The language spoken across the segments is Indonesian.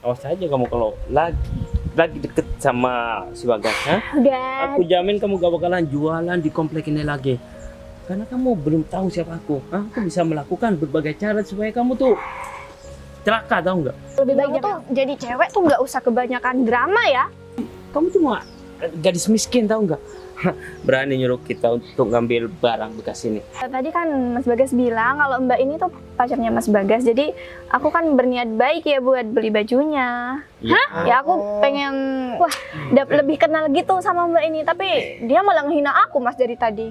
Awas aja kamu kalau lagi deket sama si Bagas, ha? Udah. Aku jamin kamu gak bakalan jualan di komplek ini lagi. Karena kamu belum tahu siapa aku. Aku bisa melakukan berbagai cara supaya kamu tuh celaka, tahu nggak? Lebih baik tuh jadi cewek tuh nggak usah kebanyakan drama ya. Kamu cuma gadis miskin, tahu nggak? Berani nyuruh kita untuk ngambil barang bekas ini. Tadi kan Mas Bagas bilang kalau Mbak ini tuh pacarnya Mas Bagas. Jadi aku kan berniat baik ya buat beli bajunya. Ya. Hah? Ya aku pengen lebih kenal gitu sama Mbak ini. Tapi dia malah ngehina aku Mas dari tadi.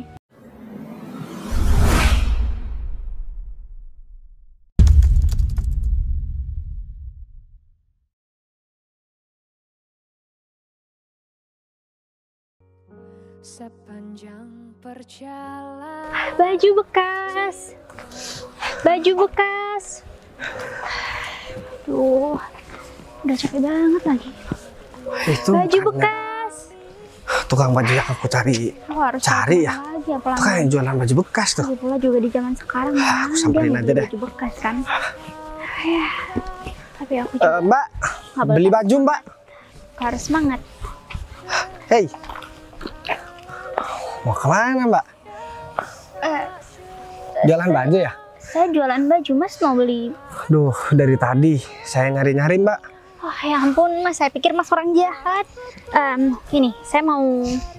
Sepanjang perjalanan. Baju bekas. Baju bekas. Duh, udah capek banget lagi. Itu Baju bukannya bekas. tukang baju yang aku cari. Aku harus Cari ya? lagi apa Itu kan yang jualan baju bekas tuh. lagi pula juga di zaman sekarang ya. Aku samperin dia aja beli deh. baju bekas kan. Ya. Tapi aku juga Mbak, nggak boleh beli baju Mbak. harus semangat. Hei, mau kemana Mbak? Eh, Jualan baju ya? saya jualan baju, Mas mau beli. Duh, dari tadi saya nyari-nyari Mbak. Oh ya ampun Mas, saya pikir Mas orang jahat. Ini, saya mau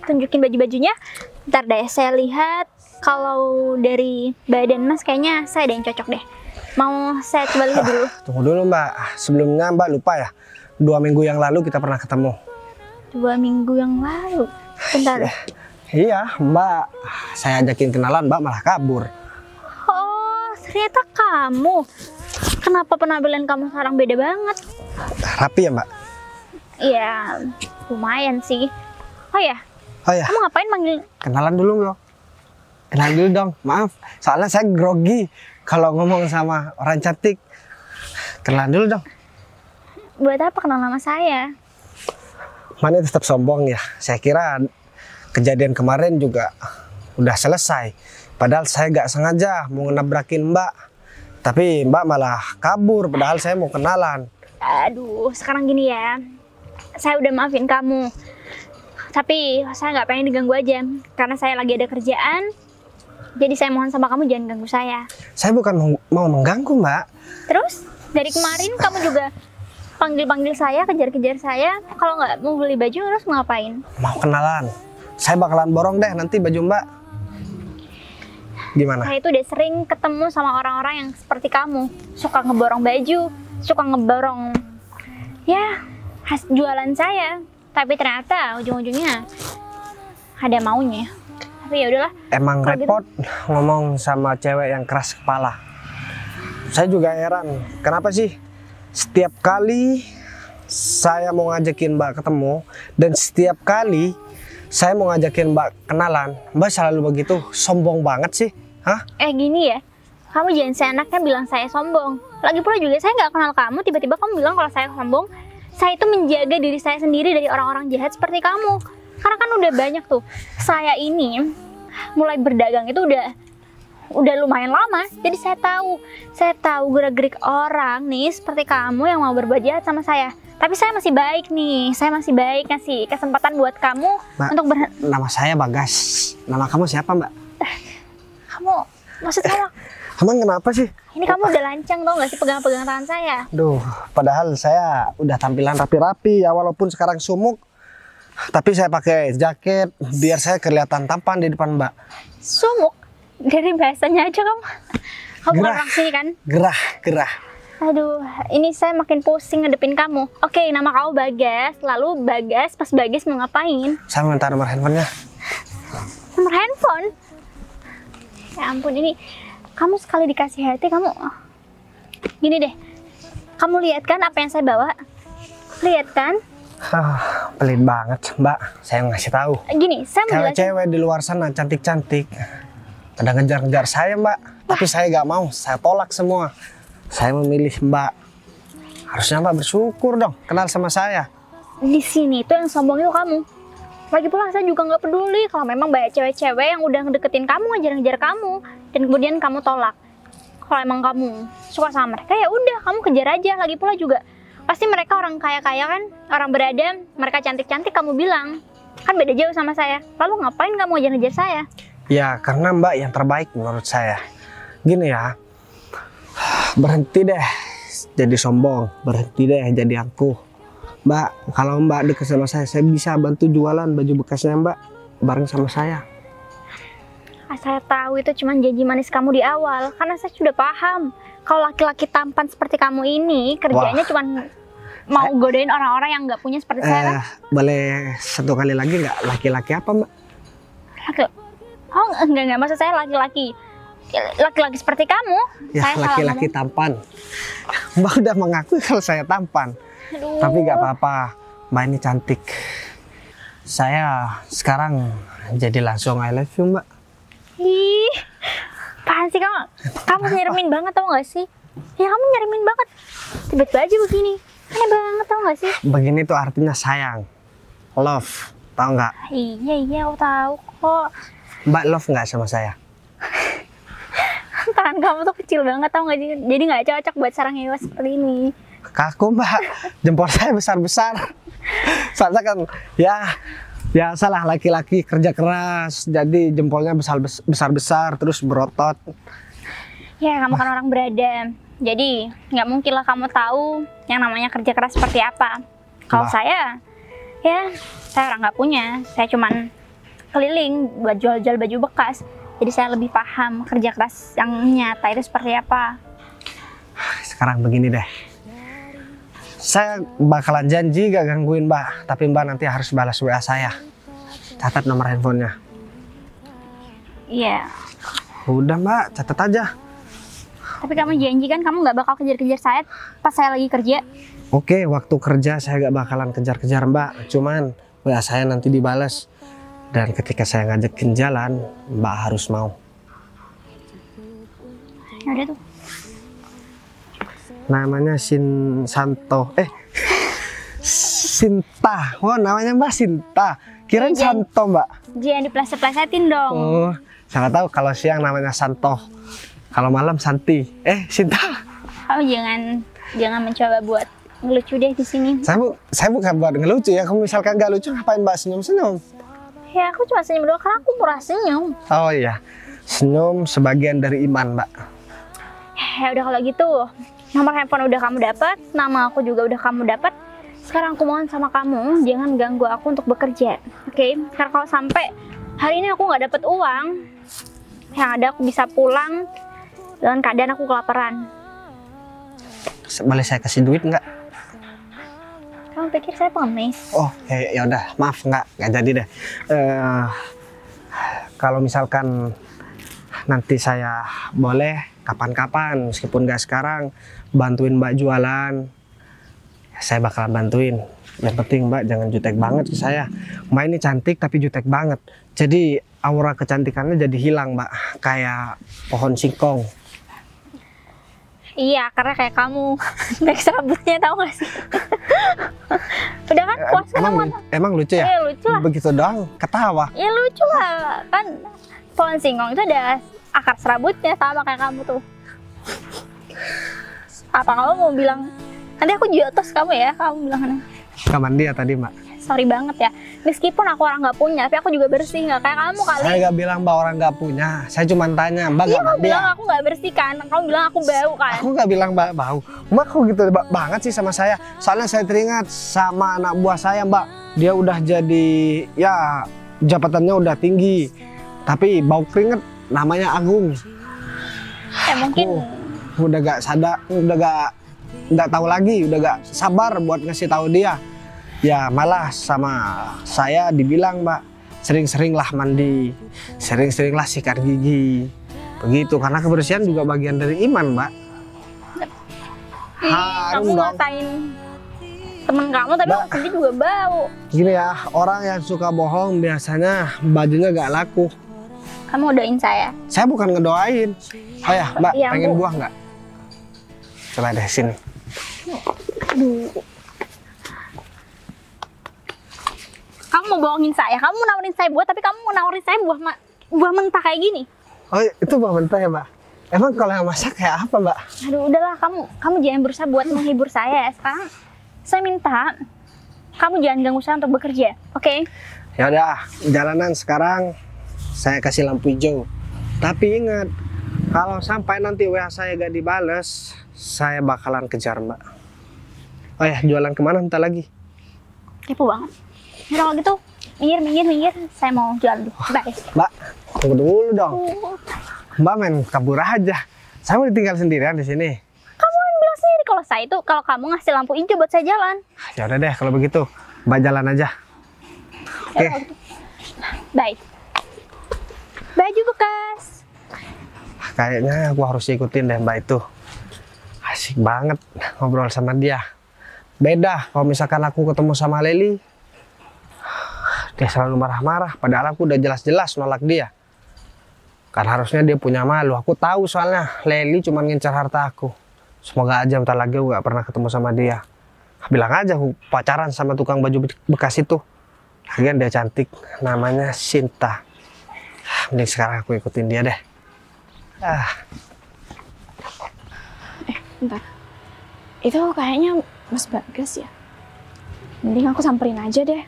tunjukin baju-bajunya. Ntar deh, saya lihat kalau dari badan Mas kayaknya saya ada yang cocok deh. Mau saya coba lihat dulu. Tunggu dulu Mbak, sebelumnya Mbak lupa ya? 2 minggu yang lalu kita pernah ketemu. 2 minggu yang lalu. Bentar deh. Iya Mbak, saya ajakin kenalan Mbak malah kabur. Oh, ternyata kamu. Kenapa penampilan kamu sekarang beda banget? Rapi ya Mbak? Iya, lumayan sih. Oh ya, Oh ya, kamu ngapain manggil? kenalan dulu dong. Kenalan dulu dong, maaf. Soalnya saya grogi kalau ngomong sama orang cantik. Kenalan dulu dong. Buat apa kenal nama saya? Mana tetap sombong ya. Saya kira kejadian kemarin juga udah selesai. Padahal saya gak sengaja mau nabrakin Mbak. Tapi Mbak malah kabur, padahal saya mau kenalan. Aduh, sekarang gini ya. Saya udah maafin kamu. Tapi saya nggak pengen diganggu aja. Karena saya lagi ada kerjaan. Jadi saya mohon sama kamu jangan ganggu saya. Saya bukan mau mengganggu Mbak. Terus, dari kemarin kamu juga panggil-panggil saya, kejar-kejar saya. Kalau nggak mau beli baju, terus mau ngapain? Mau kenalan. Saya bakalan borong deh nanti baju Mbak. Gimana? Saya itu udah sering ketemu sama orang-orang yang seperti kamu. Suka ngeborong baju, suka ngeborong ya jualan saya. Tapi ternyata ujung-ujungnya ada maunya. Tapi ya udahlah. Emang Kalau gitu- repot ngomong sama cewek yang keras kepala. Saya juga heran, kenapa sih setiap kali saya mau ngajakin Mbak ketemu dan setiap kali saya mau ngajakin Mbak kenalan, Mbak selalu begitu sombong banget sih. Hah? Gini ya, kamu jangan seenaknya bilang saya sombong. Lagi pula juga saya nggak kenal kamu, tiba-tiba kamu bilang kalau saya sombong. Saya itu menjaga diri saya sendiri dari orang-orang jahat seperti kamu. Karena kan udah banyak tuh. Saya ini mulai berdagang itu udah lumayan lama. Jadi saya tahu gerak-gerik orang nih seperti kamu yang mau berbuat jahat sama saya. Tapi saya masih baik nih. Saya masih baik ngasih kesempatan buat kamu Mbak, untuk nama saya Bagas. Nama kamu siapa Mbak? kamu maksud kamu Emang kenapa sih? ini kamu udah lancang tau gak sih pegang-pegang tangan saya? Duh, padahal saya udah tampilan rapi-rapi ya walaupun sekarang sumuk. Tapi saya pakai jaket biar saya kelihatan tampan di depan Mbak. Sumuk? Dari bahasanya aja kamu. Kamu Gerah. orang sini kan? Gerah. Aduh, ini saya makin pusing ngadepin kamu. Oke, nama kamu Bagas. Lalu Bagas, pas Bagas mau ngapain? Saya minta nomor handphonenya. Nomor handphone? Ya ampun, ini kamu sekali dikasih hati, kamu... Gini deh, kamu lihat kan apa yang saya bawa? Lihat kan? Pelit banget Mbak, saya ngasih tahu. Gini, saya mau jelasin. Cewek-cewek di luar sana cantik-cantik pada ngejar-ngejar saya Mbak. Tapi saya gak mau, saya tolak semua. Saya memilih Mbak. Harusnya Mbak bersyukur dong kenal sama saya. Di sini tuh yang sombong itu kamu. Lagi pula saya juga nggak peduli kalau memang banyak cewek-cewek yang udah ngedeketin kamu, ngejar-ngejar kamu, dan kemudian kamu tolak. Kalau emang kamu suka sama mereka ya udah kamu kejar aja. Lagi pula juga Pasti mereka orang kaya-kaya kan, orang berada, mereka cantik-cantik kamu bilang. Kan beda jauh sama saya. Lalu ngapain kamu ngejar-ngejar saya? Ya karena Mbak yang terbaik menurut saya. Gini ya, berhenti deh jadi sombong, berhenti deh jadi angkuh. Mbak, kalau Mbak deket sama saya bisa bantu jualan baju bekasnya Mbak bareng sama saya. Saya tahu itu cuma janji manis kamu di awal, karena saya sudah paham. Kalau laki-laki tampan seperti kamu ini, kerjanya cuma mau godain orang-orang yang nggak punya seperti saya kan? Boleh satu kali lagi nggak? Laki-laki apa Mbak? Oh enggak, maksud saya laki-laki. Laki-laki seperti kamu. Ya laki-laki tampan. Mbak udah mengakui kalau saya tampan. Aduh. Tapi nggak apa-apa, Mbak ini cantik. Saya sekarang jadi langsung I love you Mbak. Ih, apaan sih kamu? Kamu nyeremin banget tau gak sih? Ya kamu nyeremin banget. Tiba-tiba aja begini. Aneh banget tau gak sih? Begini tuh artinya sayang. Love, tau nggak? Iya, aku tahu kok. Mbak love nggak sama saya? Tangan kamu tuh kecil banget tau gak sih? Jadi gak cocok buat sarang hewan seperti ini. Kaku Mbak, jempol saya besar-besar. Soalnya kan ya salah laki-laki kerja keras, jadi jempolnya besar-besar terus berotot. Ya kamu kan orang berada, jadi nggak mungkin lah kamu tahu yang namanya kerja keras seperti apa. Kalau saya orang nggak punya, saya cuman keliling buat jual-jual baju bekas. Jadi saya lebih paham kerja keras yang nyata itu seperti apa. Sekarang begini deh, saya bakalan janji gak gangguin Mbak, tapi Mbak nanti harus balas WA saya. Catat nomor handphonenya. Iya. Udah Mbak, catat aja. Tapi kamu janji kan kamu nggak bakal kejar-kejar saya pas saya lagi kerja? Oke, waktu kerja saya gak bakalan kejar-kejar Mbak, cuman WA saya nanti dibalas. Dan ketika saya ngajakin jalan, Mbak harus mau. Ya udah tuh. Namanya Sinta. Oh, namanya Mbak Sinta. Kirain Santo Mbak. Jangan dipleset-plesetin dong. Oh, saya tahu kalau siang namanya Santo, kalau malam Santi. Sinta. Kamu jangan mencoba buat ngelucu deh di sini. Saya bukan buat ngelucu ya. Kamu misalkan gak lucu ngapain Mbak senyum-senyum? Ya aku cuma senyum doang karena aku murah senyum. Oh iya, senyum sebagian dari iman Mbak. Ya udah kalau gitu, nomor handphone udah kamu dapat, nama aku juga udah kamu dapat. Sekarang aku mohon sama kamu, jangan ganggu aku untuk bekerja, oke? Karena kalau sampai hari ini aku nggak dapat uang, yang ada aku bisa pulang dengan keadaan aku kelaparan. Boleh saya kasih duit nggak? Kamu pikir saya pengemis? Oh, ya udah, maaf nggak jadi deh. Kalau misalkan nanti saya boleh kapan-kapan, meskipun nggak sekarang, bantuin Mbak jualan, saya bakalan bantuin. Yang penting Mbak jangan jutek banget ke saya. Mbak ini cantik tapi jutek banget. Jadi aura kecantikannya jadi hilang Mbak, kayak pohon singkong. Iya, karena kayak kamu naik serabutnya tau gak sih? Udah kan puas kan emang lucu ya? Lucu lah. Begitu doang ketawa. Ya lucu lah, kan pohon singkong itu ada akar serabutnya sama kayak kamu tuh. Apa kamu mau bilang nanti aku jotos kamu ya? Kamu bilang Gak mandi ya tadi Mbak? Sorry banget ya, meskipun aku orang nggak punya, tapi aku juga bersih, nggak kayak kamu kali. Saya nggak bilang Mbak orang nggak punya, saya cuma tanya Mbak nggak mandi. Kamu bilang aku nggak bersih kan, kamu bilang aku bau kan. Aku nggak bilang Mbak bau, Mbak kok gitu banget sih sama saya. Soalnya saya teringat sama anak buah saya Mbak, dia udah jadi ya jabatannya udah tinggi, tapi bau keringet, namanya Agung. Ya mungkin udah gak sadar, udah gak tahu lagi, udah gak sabar buat ngasih tahu dia. Ya malah sama saya dibilang Mbak, sering-seringlah mandi, sering-seringlah sikat gigi, begitu, karena kebersihan juga bagian dari iman Mbak. Kamu ngatain temen kamu tapi aku sendiri juga bau. Gini ya, orang yang suka bohong biasanya bajunya gak laku. Kamu doain saya? Saya bukan ngedoain. Oh ya Mbak, ya, pengen buah nggak? Coba deh sini. Aduh. Kamu mau bohongin saya? Kamu nawarin saya buah, tapi kamu mau nawarin saya buah mentah kayak gini? Oh itu buah mentah ya Mbak? Emang kalau yang masak kayak apa Mbak? Aduh udahlah, kamu jangan berusaha buat menghibur saya ya. Sekarang Saya minta kamu jangan ganggu saya untuk bekerja, oke? Ya udah, jalanan sekarang saya kasih lampu hijau. Tapi ingat, kalau sampai nanti WA saya gak dibales, saya bakalan kejar Mbak. Oh ya, jualan kemana bentar lagi? Kepo banget. Ya kalau gitu, minggir. Saya mau jualan dulu. Bye. Mbak, tunggu dulu dong. Mbak main kabur aja. Saya mau ditinggal sendirian di sini. Kamu yang bilang sendiri kalau kamu ngasih lampu hijau buat saya jalan. Ya udah deh, kalau begitu Mbak jalan aja. Oke. Ya, bye. Baju bekas. Kayaknya aku harus ikutin deh Mbak itu. Asik banget ngobrol sama dia. Beda kalau misalkan aku ketemu sama Leli, dia selalu marah-marah. Padahal aku udah jelas-jelas nolak dia. Kan harusnya dia punya malu. Aku tahu soalnya Leli cuma ngincar harta aku. Semoga aja bentar lagi aku gak pernah ketemu sama dia. Bilang aja aku pacaran sama tukang baju bekas itu. Lagian dia cantik. Namanya Sinta. Mending sekarang aku ikutin dia deh. Bentar. Itu kayaknya Mas Bagas ya. Mending aku samperin aja deh.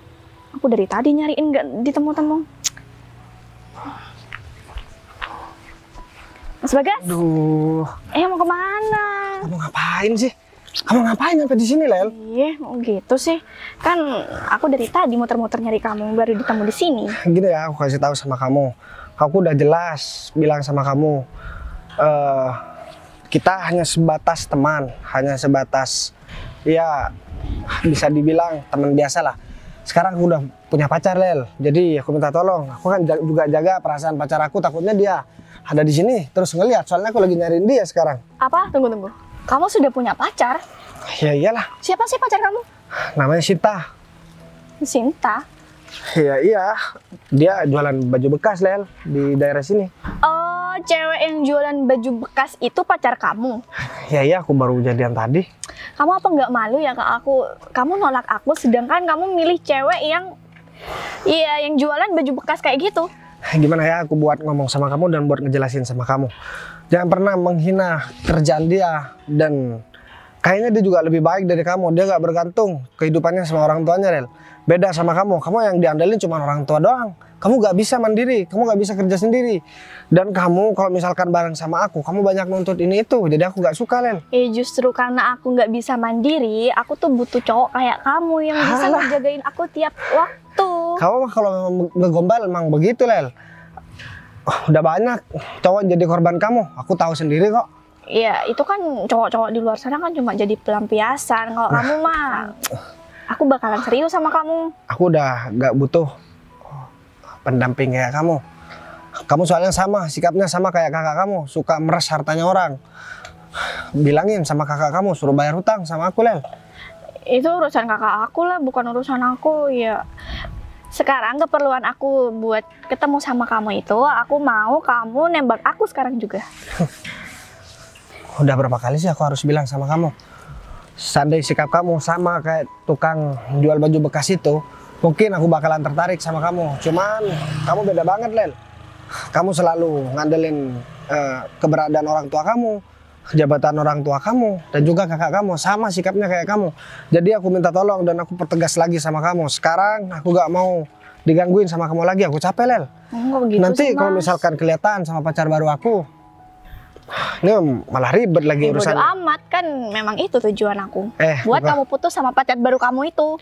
Aku dari tadi nyariin nggak ditemu-temu. Mas Bagas? Aduh. Mau kemana? Kamu ngapain sih? Kamu ngapain sampai di sini, Lel? Iya, mau gitu sih. Kan aku dari tadi muter-muter nyari kamu, baru ditemu di sini. Gini ya, aku kasih tahu sama kamu. Aku udah jelas bilang sama kamu. Kita hanya sebatas teman, hanya sebatas ya bisa dibilang teman biasa lah. Sekarang aku udah punya pacar, Lel. Jadi aku minta tolong. Aku kan juga jaga perasaan pacar aku. Takutnya dia ada di sini terus ngelihat. Soalnya aku lagi nyariin dia sekarang. Apa? Tunggu. Kamu sudah punya pacar? Ya iyalah. Siapa sih pacar kamu? Namanya Sinta. Sinta? Iya. Dia jualan baju bekas, Lel, di daerah sini. Oh, cewek yang jualan baju bekas itu pacar kamu? Iya, aku baru jadian tadi. Kamu apa nggak malu ya ke aku? Kamu nolak aku sedangkan kamu milih cewek yang jualan baju bekas kayak gitu. Gimana ya aku buat ngomong sama kamu dan buat ngejelasin sama kamu. Jangan pernah menghina kerjaan dia. Dan kayaknya dia juga lebih baik dari kamu. Dia gak bergantung kehidupannya sama orang tuanya, Rel. Beda sama kamu. Kamu yang diandalin cuma orang tua doang. Kamu gak bisa mandiri. Kamu gak bisa kerja sendiri. Dan kamu kalau misalkan bareng sama aku, kamu banyak nuntut ini itu. Jadi aku gak suka, Rel. Justru karena aku gak bisa mandiri, aku tuh butuh cowok kayak kamu yang bisa ngejagain aku tiap waktu. Kamu mah kalau memang ngegombal emang begitu, Lel. Udah banyak cowok jadi korban kamu. Aku tahu sendiri kok. Iya, itu kan cowok-cowok di luar sana kan cuma jadi pelampiasan. Kalau kamu mah, aku bakalan serius sama kamu. Aku udah gak butuh pendamping kayak kamu. Kamu soalnya sama, sikapnya sama kayak kakak kamu. Suka meres hartanya orang. Bilangin sama kakak kamu, suruh bayar hutang sama aku, Lel. Itu urusan kakak aku lah, bukan urusan aku. Ya, sekarang keperluan aku buat ketemu sama kamu itu, aku mau kamu nembak aku sekarang juga. Udah berapa kali sih aku harus bilang sama kamu? Seandainya sikap kamu sama kayak tukang jual baju bekas itu, mungkin aku bakalan tertarik sama kamu. Cuman kamu beda banget, Lel. Kamu selalu ngandelin keberadaan orang tua kamu, jabatan orang tua kamu, dan juga kakak kamu. Sama sikapnya kayak kamu. Jadi aku minta tolong dan aku pertegas lagi sama kamu. Sekarang aku gak mau digangguin sama kamu lagi. Aku capek, Lel. Begitu Nanti sih, kalau Mas. misalkan kelihatan sama pacar baru aku, ini malah ribet lagi urusannya. Bodo amat, kan memang itu tujuan aku. Buat bukan. kamu putus sama pacar baru kamu itu.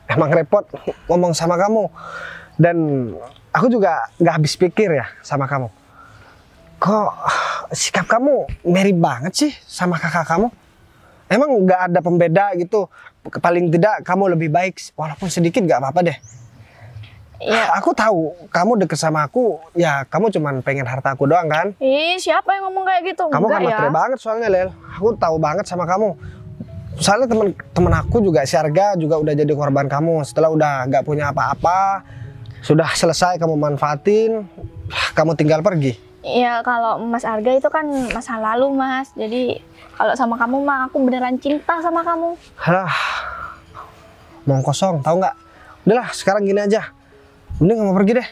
Emang repot ngomong sama kamu. Dan aku juga gak habis pikir ya sama kamu. Kok sikap kamu mirip banget sih sama kakak kamu? Emang gak ada pembeda gitu? Paling tidak kamu lebih baik, walaupun sedikit gak apa-apa deh. Ya. Aku tahu kamu deket sama aku, ya kamu cuman pengen harta aku doang kan? Siapa yang ngomong kayak gitu? Kamu kan Enggak matre banget soalnya, Lel. Aku tahu banget sama kamu. Soalnya temen aku juga si Arga juga udah jadi korban kamu. Setelah udah gak punya apa-apa, sudah selesai kamu manfaatin, kamu tinggal pergi. Ya kalau Mas Arga itu kan masa lalu, Mas. Jadi kalau sama kamu mah aku beneran cinta sama kamu. Halah, omong kosong, tahu nggak? Udahlah, sekarang gini aja. Mending kamu pergi deh.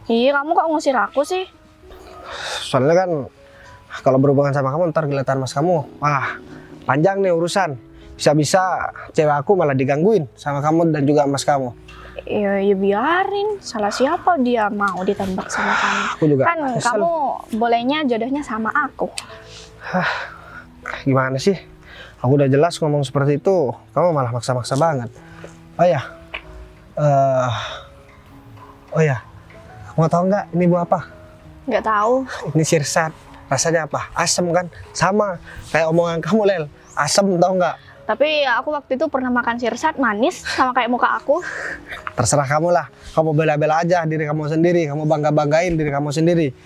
Iya, kamu kok ngusir aku sih? Soalnya kan kalau berhubungan sama kamu ntar kelihatan mas kamu, wah panjang nih urusan. Bisa-bisa cewek aku malah digangguin sama kamu dan juga mas kamu. Ya, ya biarin, salah siapa dia mau ditembak sama kamu. Aku juga Kan kesel. kamu bolehnya jodohnya sama aku. Gimana sih? Aku udah jelas ngomong seperti itu, kamu malah maksa-maksa banget. Oh ya, mau tahu nggak ini buah apa? Nggak tahu. Ini sirsat. Rasanya apa? Asem kan? Sama kayak omongan kamu, Lel. Asem, tahu nggak? Tapi aku waktu itu pernah makan sirsat manis sama kayak muka aku. Terserah kamu lah. Kamu bela-bela aja diri kamu sendiri. Kamu bangga-banggain diri kamu sendiri.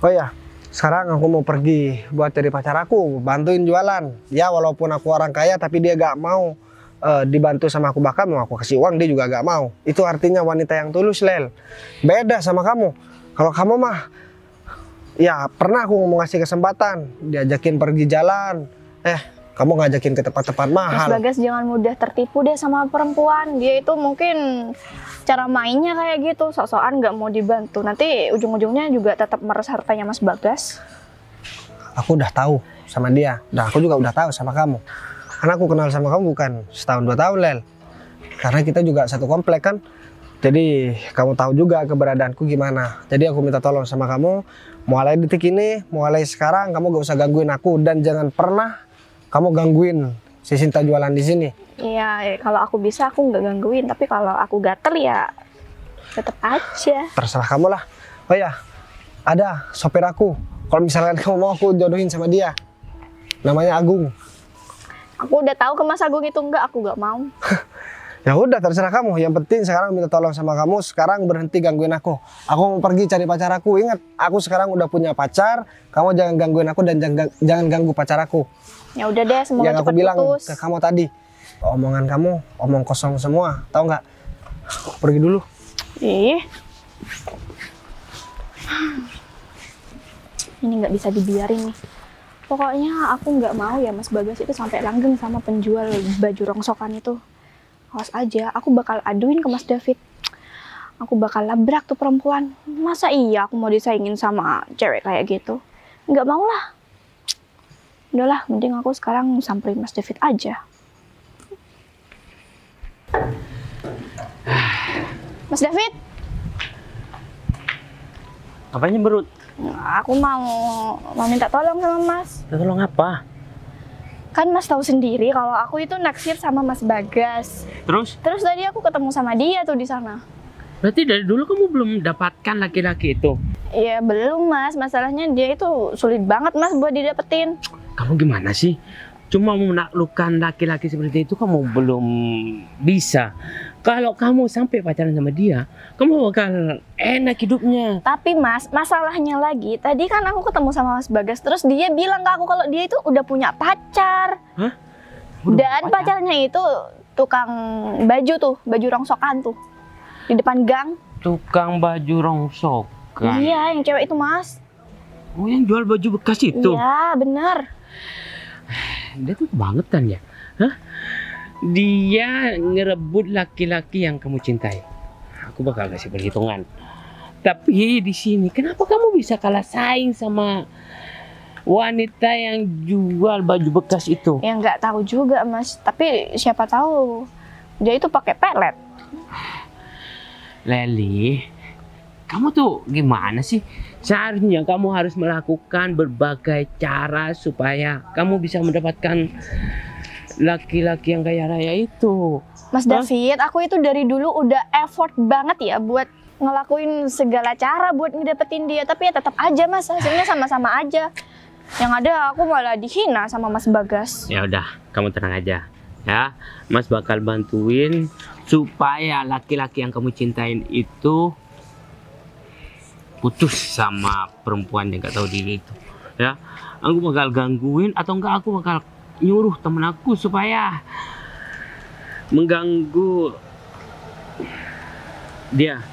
Oh ya, sekarang aku mau pergi buat cari pacar aku, bantuin jualan. Ya walaupun aku orang kaya, tapi dia gak mau dibantu sama aku. Bahkan mau aku kasih uang, dia juga gak mau. Itu artinya wanita yang tulus, Lel. Beda sama kamu. Kalau kamu mah, ya pernah aku mau ngasih kesempatan, diajakin pergi jalan. Kamu ngajakin ke tempat-tempat Mas mahal. Bagas jangan mudah tertipu deh sama perempuan. Dia itu mungkin cara mainnya kayak gitu, sok-sokan nggak mau dibantu. Nanti ujung-ujungnya juga tetap meres hartanya Mas Bagas. Aku udah tahu sama dia. Dan aku juga udah tahu sama kamu. Karena aku kenal sama kamu bukan setahun 2 tahun, Lel. Karena kita juga satu komplek kan. Jadi kamu tahu juga keberadaanku gimana. Jadi aku minta tolong sama kamu. Mulai detik ini, mulai sekarang kamu gak usah gangguin aku. Dan jangan pernah kamu gangguin si Sinta jualan di sini. Iya, kalau aku bisa aku nggak gangguin. Tapi kalau aku gatel ya tetap aja. Terserah kamu lah. Oh ya, ada sopir aku. Kalau misalkan kamu mau aku jodohin sama dia. Namanya Agung. Aku udah tahu ke Mas Agung itu enggak, aku nggak mau. Ya udah terserah kamu. Yang penting sekarang minta tolong sama kamu. Sekarang berhenti gangguin aku. Aku mau pergi cari pacar aku. Ingat, aku sekarang udah punya pacar. Kamu jangan gangguin aku dan jangan ganggu pacar aku. Ya udah deh, semoga Yang aku cepat bilang putus. ke kamu tadi. Omongan kamu omong kosong semua. Tahu nggak? Aku pergi dulu. Ih. Ini nggak bisa dibiarin nih. Pokoknya aku nggak mau ya Mas Bagas itu sampai langgeng sama penjual baju rongsokan itu. Awas aja, aku bakal aduin ke Mas David. Aku bakal labrak tuh perempuan. Masa iya aku mau disaingin sama cewek kayak gitu? Nggak mau lah. Udahlah, mending aku sekarang samperin Mas David aja. Mas David, Apanya Berut? aku mau minta tolong sama Mas. Tolong apa? Kan Mas tahu sendiri kalau aku itu naksir sama Mas Bagas. Terus? Terus tadi aku ketemu sama dia tuh di sana. Berarti dari dulu kamu belum mendapatkan laki-laki itu? Ya belum Mas, masalahnya dia itu sulit banget Mas buat didapetin. Kamu gimana sih? Cuma menaklukkan laki-laki seperti itu kamu belum bisa. Kalau kamu sampai pacaran sama dia, kamu bakal enak hidupnya. Tapi Mas, masalahnya lagi, tadi kan aku ketemu sama Mas Bagas, terus dia bilang ke aku kalau dia itu udah punya pacar. Hah? Dan pacarnya itu tukang baju tuh, baju rongsokan tuh. Di depan gang. Tukang baju rongsokan? Iya, yang cewek itu Mas. Oh, yang jual baju bekas itu? Iya, bener. Dia tuh kebangetan ya? Hah? Dia ngerebut laki-laki yang kamu cintai. Aku bakal kasih perhitungan. Tapi di sini kenapa kamu bisa kalah saing sama wanita yang jual baju bekas itu? Ya nggak tahu juga Mas, tapi siapa tahu dia itu pakai pelet. Leli, kamu tuh gimana sih? Seharusnya kamu harus melakukan berbagai cara supaya kamu bisa mendapatkan laki-laki yang kaya raya itu. Mas David, aku itu dari dulu udah effort banget ya buat ngelakuin segala cara buat ngedapetin dia. Tapi ya tetap aja Mas, hasilnya sama-sama aja. Yang ada aku malah dihina sama Mas Bagas. Ya udah, kamu tenang aja. Ya, Mas bakal bantuin supaya laki-laki yang kamu cintain itu putus sama perempuan yang gak tahu diri itu. Ya, aku bakal gangguin atau enggak aku bakal nyuruh temen aku supaya mengganggu dia.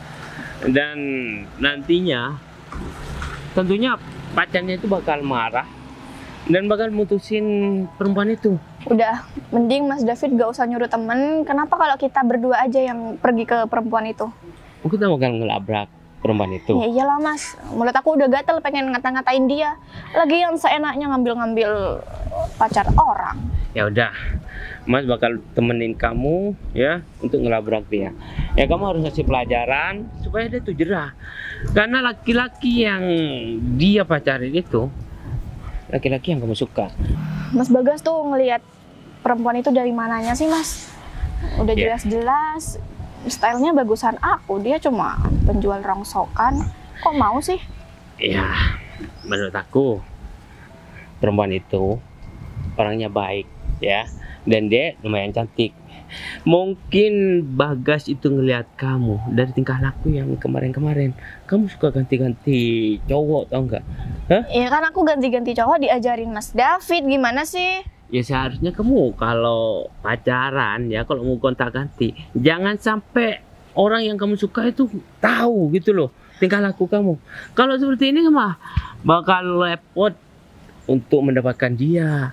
Dan nantinya tentunya pacarnya itu bakal marah dan bakal mutusin perempuan itu. Udah, mending Mas David gak usah nyuruh temen. Kenapa kalau kita berdua aja yang pergi ke perempuan itu? Kita bakal ngelabrak perempuan itu. Ya iyalah Mas, mulut aku udah gatel pengen ngata-ngatain dia. Lagi yang seenaknya ngambil-ngambil pacar orang. Ya udah, Mas bakal temenin kamu ya untuk ngelabrak dia. Ya kamu harus kasih pelajaran supaya dia tuh jerah. Karena laki-laki yang dia pacarin itu laki-laki yang kamu suka. Mas Bagas tuh ngelihat perempuan itu dari mananya sih, Mas? Udah Ya. jelas-jelas stylenya bagusan aku, dia cuma penjual rongsokan. Kok mau sih? Ya, menurut aku perempuan itu orangnya baik ya, dan dia lumayan cantik. Mungkin Bagas itu ngelihat kamu dari tingkah laku yang kemarin-kemarin. Kamu suka ganti-ganti cowok, tau nggak? Hah? Ya kan aku ganti-ganti cowok diajarin Mas David, gimana sih? Ya seharusnya kamu kalau pacaran ya, kalau mau gonta-ganti, jangan sampai orang yang kamu suka itu tahu gitu loh tingkah laku kamu. Kalau seperti ini mah bakal repot untuk mendapatkan dia.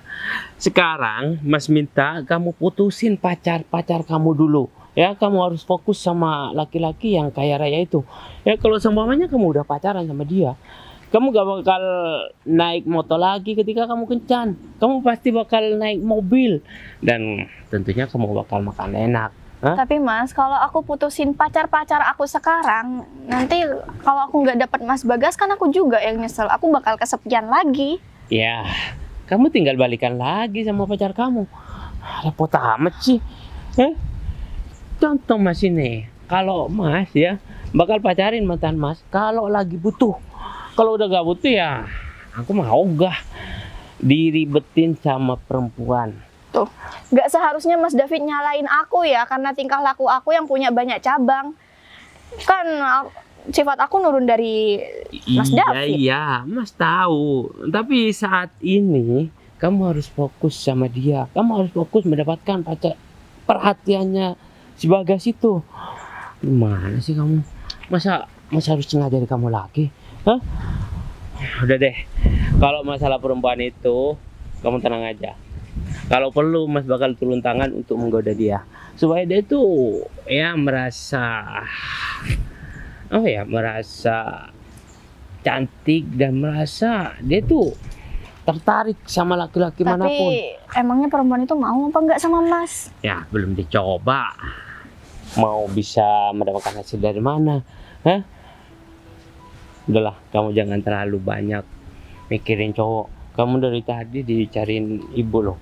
Sekarang Mas minta kamu putusin pacar kamu dulu. Ya, kamu harus fokus sama laki-laki yang kaya raya itu. Ya, kalau seumpamanya kamu udah pacaran sama dia, kamu gak bakal naik motor lagi ketika kamu kencan. Kamu pasti bakal naik mobil. Dan tentunya kamu bakal makan enak. Hah? Tapi Mas, kalau aku putusin pacar-pacar aku sekarang, nanti kalau aku nggak dapat Mas Bagas kan aku juga yang nyesel. Aku bakal kesepian lagi. Ya, kamu tinggal balikan lagi sama pacar kamu. Repot amat sih. Contoh Mas ini, kalau Mas ya bakal pacarin mantan Mas kalau lagi butuh. Kalau udah gak butuh ya aku mau ogah diribetin sama perempuan. Tuh, nggak seharusnya Mas David nyalain aku ya karena tingkah laku aku yang punya banyak cabang. Kan sifat aku nurun dari Mas David. Iya, Mas tahu. Tapi saat ini kamu harus fokus sama dia. Kamu harus fokus mendapatkan perhatiannya si Bagas itu. Gimana sih kamu? Masa harus ngajari kamu lagi? Hah? Udah deh. Kalau masalah perempuan itu, kamu tenang aja. Kalau perlu Mas bakal turun tangan untuk menggoda dia. Supaya dia itu ya merasa merasa cantik dan merasa dia tuh tertarik sama laki-laki manapun. Tapi emangnya perempuan itu mau apa enggak sama Mas? Ya belum dicoba, mau bisa mendapatkan hasil dari mana? Hah? Udahlah, kamu jangan terlalu banyak mikirin cowok. Kamu dari tadi dicariin ibu loh.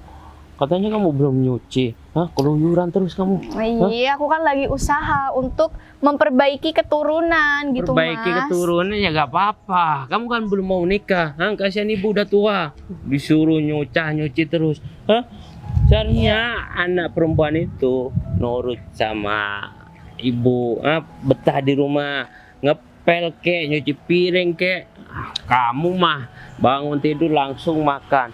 Katanya kamu belum nyuci. Hah? Keluyuran terus kamu. Iya, aku kan lagi usaha untuk memperbaiki keturunan gitu, Perbaiki Mas. keturunan ya gak apa-apa. Kamu kan belum mau nikah. Hah? Kasihan ibu udah tua. Disuruh nyuci terus. Hah? Seharusnya anak perempuan itu nurut sama ibu. Betah di rumah. Ngepel kek, nyuci piring kek. Kamu mah bangun tidur langsung makan.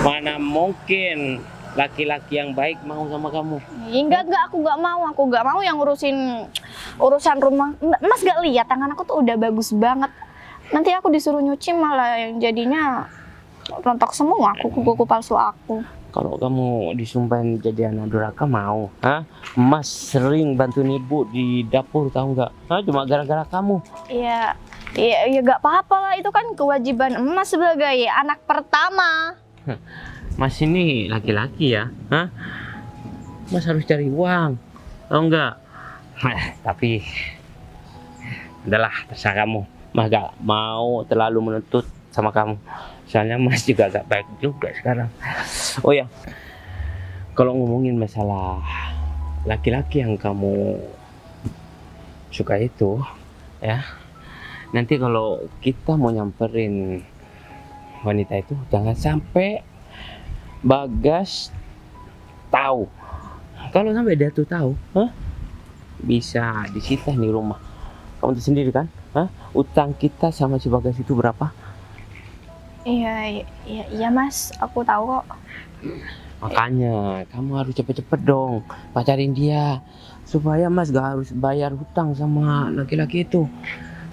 Mana mungkin laki-laki yang baik mau sama kamu? Enggak, aku nggak mau yang urusan rumah. Mas gak lihat tangan aku tuh udah bagus banget. Nanti aku disuruh nyuci malah yang jadinya rontok semua kuku palsu aku. Kalau kamu disumpahin jadi anak durhaka mau? Hah? Mas sering bantuin ibu di dapur tahu nggak? Hah? Cuma gara-gara kamu. Iya, gak apa-apa lah, itu kan kewajiban Emas sebagai anak pertama. Mas ini laki-laki ya, hah? Mas harus cari uang, tahu nggak? Tapi, udahlah terserah kamu. Mas gak mau terlalu menuntut sama kamu. Soalnya Mas juga gak baik juga sekarang. Oh ya, kalau ngomongin masalah laki-laki yang kamu suka itu, ya. Nanti kalau kita mau nyamperin wanita itu, jangan sampai Bagas tahu. Kalau sampai dia tuh tahu, bisa disita nih rumah. Kamu tuh sendiri kan, utang kita sama si Bagas itu berapa? Iya Mas, aku tahu kok. Makanya kamu harus cepet-cepet dong pacarin dia supaya Mas gak harus bayar hutang sama laki-laki itu.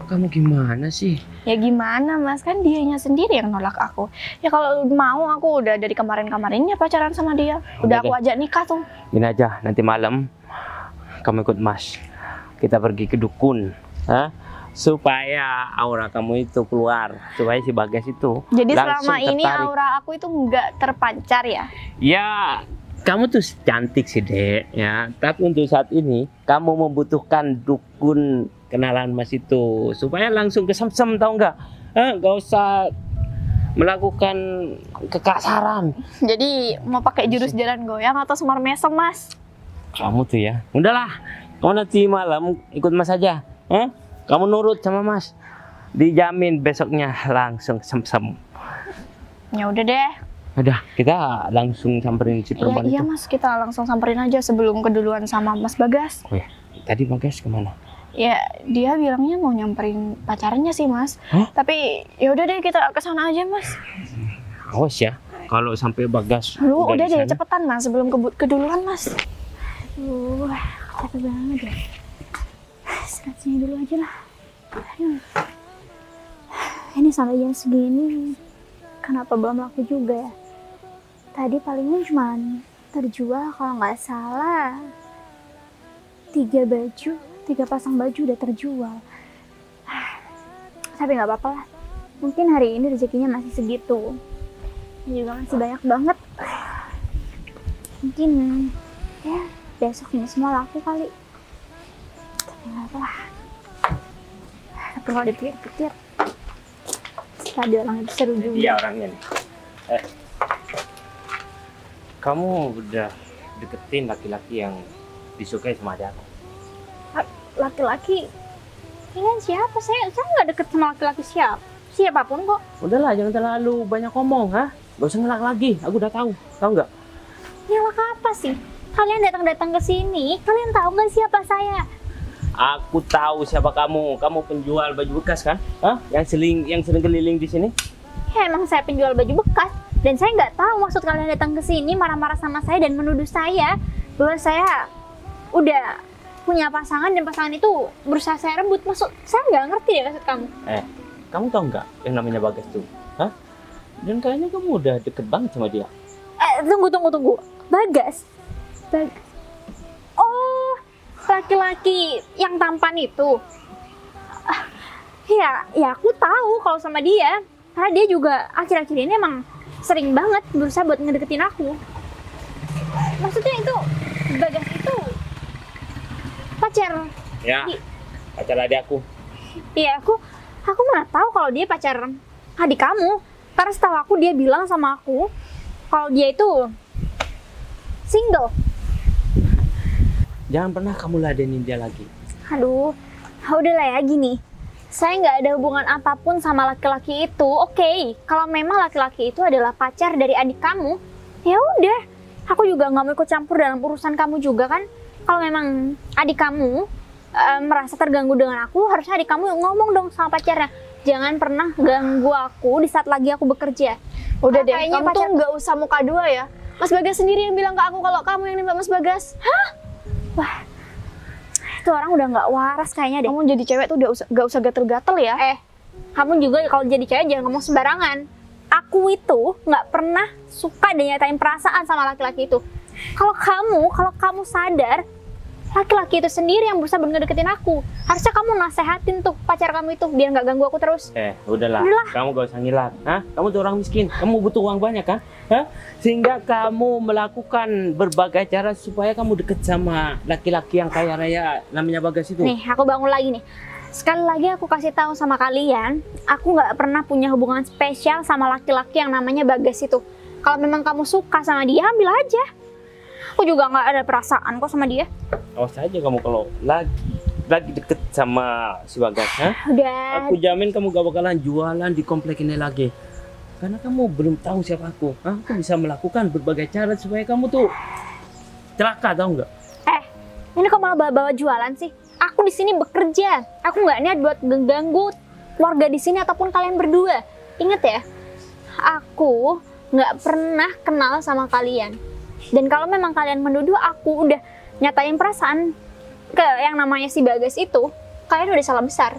Kamu gimana sih? Ya gimana Mas, kan dianya sendiri yang nolak aku. Ya kalau mau aku udah dari kemarin-kemarinnya pacaran sama dia. Udah aku ajak nikah tuh. Gini aja, nanti malam kamu ikut Mas. Kita pergi ke dukun, supaya aura kamu itu keluar, supaya si Bagas itu Jadi langsung selama ini tertarik. aura aku itu nggak terpancar ya? Ya, kamu tuh cantik sih Dek ya, tapi untuk saat ini kamu membutuhkan dukun kenalan Mas itu supaya langsung kesemsem, tahu nggak? Nggak usah melakukan kekasaran. Jadi mau pakai jurus jalan goyang atau semar mesem, Mas? Kamu tuh ya, udahlah, kamu nanti malam ikut Mas aja. Kamu nurut sama Mas, dijamin besoknya langsung kesemsem. Ya udah deh. Udah, kita langsung samperin si perempuan Iya itu. Mas, kita langsung samperin aja sebelum keduluan sama Mas Bagas. Oh ya, tadi Bagas kemana? Ya dia bilangnya mau nyamperin pacarnya sih Mas. Hah? Tapi ya udah deh kita ke sana aja Mas. Awas ya, kalau sampai Bagas Lu udah di deh sana. cepetan Mas sebelum keduluan Mas. Capek banget ya. Istirahat sini dulu aja lah. Aduh. Ini sampai jam segini, kenapa belum laku juga ya? Tadi palingnya cuma terjual kalau nggak salah 3 pasang baju udah terjual. Tapi nggak apa-apa lah. Mungkin hari ini rezekinya masih segitu. Ini juga masih banyak banget. Mungkin ya besok ini semua laku kali. Tapi nggak apa lah. Tapi kalau dipikir-pikir, tadi orang itu seru juga. Iya orangnya nih. Kamu udah deketin laki-laki yang disukai sama adik aku? Laki-laki? Kalian siapa? Saya nggak deket sama laki-laki siapapun kok. Udahlah, jangan terlalu banyak ngomong, ha? Gak usah ngelak lagi, aku udah tahu nggak? Nyelak apa sih? Kalian datang ke sini, kalian tahu nggak siapa saya? Aku tahu siapa kamu. Kamu penjual baju bekas kan? Hah? Yang sering keliling di sini? Ya emang saya penjual baju bekas. Dan saya nggak tahu maksud kalian datang ke sini marah-marah sama saya dan menuduh saya bahwa saya udah punya pasangan dan pasangan itu berusaha saya rebut. Maksud saya nggak ngerti ya maksud kamu. Kamu tahu nggak yang namanya Bagas tuh? Hah? Dan kayaknya kamu udah deket banget sama dia. Tunggu. Bagas. Oh, laki-laki yang tampan itu. Ya aku tahu kalau sama dia. Karena dia juga akhir-akhir ini emang sering banget berusaha buat ngedeketin aku. Maksudnya itu Bagas itu pacar. Ya, pacar adik aku. Iya, aku mana tahu kalau dia pacar adik kamu. Karena setahu aku dia bilang sama aku kalau dia itu single. Jangan pernah kamu ladenin dia lagi. Aduh, udahlah ya gini. Saya nggak ada hubungan apapun sama laki-laki itu. Oke, kalau memang laki-laki itu adalah pacar dari adik kamu, ya udah. Aku juga nggak mau ikut campur dalam urusan kamu juga kan. Kalau memang adik kamu merasa terganggu dengan aku, harusnya adik kamu ngomong dong sama pacarnya. Jangan pernah ganggu aku di saat lagi aku bekerja. Udah deh, Kayaknya kamu tuh nggak usah muka dua ya. Mas Bagas sendiri yang bilang ke aku kalau kamu yang nembak Mas Bagas. Wah, itu orang udah nggak waras kayaknya deh. Kamu jadi cewek tuh udah nggak usah gatel-gatel ya. Kamu juga kalau jadi cewek jangan ngomong sembarangan. Aku itu nggak pernah suka dan nyatain perasaan sama laki-laki itu. Kalau kamu sadar, laki-laki itu sendiri yang berusaha ngedeketin aku. Harusnya kamu nasehatin tuh pacar kamu itu biar nggak ganggu aku terus. Udahlah. Kamu gak usah ngilat. Hah? Kamu tuh orang miskin. Kamu butuh uang banyak kan? Hah? Sehingga kamu melakukan berbagai cara supaya kamu deket sama laki-laki yang kaya raya namanya Bagas itu. Nih, aku bangun lagi nih. Sekali lagi aku kasih tahu sama kalian, aku nggak pernah punya hubungan spesial sama laki-laki yang namanya Bagas itu. Kalau memang kamu suka sama dia, ambil aja. Aku juga nggak ada perasaan kok sama dia. Awas aja kamu kalau lagi deket sama si Bagas. Hah? Udah. Aku jamin kamu gak bakalan jualan di komplek ini lagi. Karena kamu belum tahu siapa aku. Hah? Aku bisa melakukan berbagai cara supaya kamu tuh celaka, tahu nggak? Ini kok malah bawa-bawa jualan sih? Aku di sini bekerja. Aku nggak niat buat mengganggu keluarga di sini ataupun kalian berdua. Ingat ya, aku nggak pernah kenal sama kalian. Dan kalau memang kalian menuduh aku udah nyatain perasaan ke yang namanya si Bagas itu, kalian udah salah besar.